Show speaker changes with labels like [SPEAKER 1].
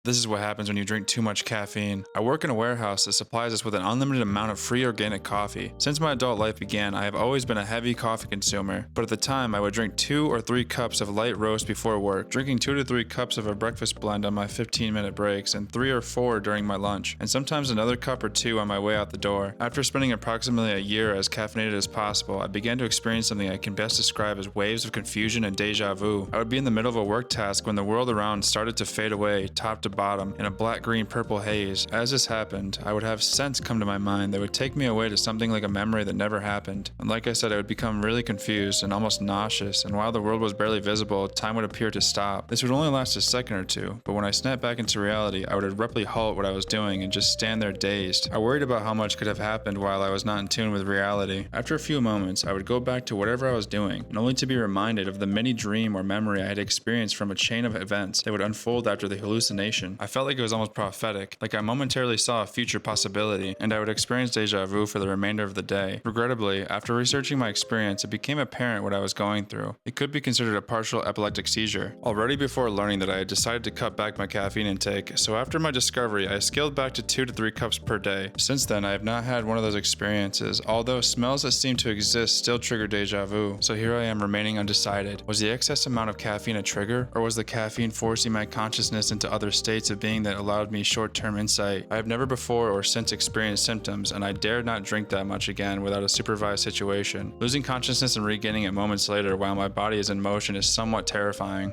[SPEAKER 1] This is what happens when you drink too much caffeine. I work in a warehouse that supplies us with an unlimited amount of free organic coffee. Since my adult life began, I have always been a heavy coffee consumer, but at the time I would drink 2 or 3 cups of light roast before work, drinking 2 to 3 cups of a breakfast blend on my 15-minute breaks, and 3 or 4 during my lunch, and sometimes another cup or 2 on my way out the door. After spending approximately a year as caffeinated as possible, I began to experience something I can best describe as waves of confusion and deja vu. I would be in the middle of a work task when the world around started to fade away, top to bottom, in a black, green, purple haze. As this happened, I would have scents come to my mind that would take me away to something like a memory that never happened. And like I said, I would become really confused and almost nauseous, and while the world was barely visible, time would appear to stop. This would only last a second or two, but when I snapped back into reality, I would abruptly halt what I was doing and just stand there dazed. I worried about how much could have happened while I was not in tune with reality. After a few moments, I would go back to whatever I was doing, and only to be reminded of the mini dream or memory I had experienced from a chain of events that would unfold after the hallucination. I felt like it was almost prophetic, like I momentarily saw a future possibility, and I would experience deja vu for the remainder of the day. Regrettably, after researching my experience, it became apparent what I was going through. It could be considered a partial epileptic seizure. Already before learning that I had decided to cut back my caffeine intake, so after my discovery, I scaled back to 2 to 3 cups per day. Since then, I have not had one of those experiences, although smells that seem to exist still trigger deja vu, so here I am remaining undecided. Was the excess amount of caffeine a trigger, or was the caffeine forcing my consciousness into other states of being that allowed me short-term insight? I have never before or since experienced symptoms, and I dare not drink that much again without a supervised situation. Losing consciousness and regaining it moments later while my body is in motion is somewhat terrifying.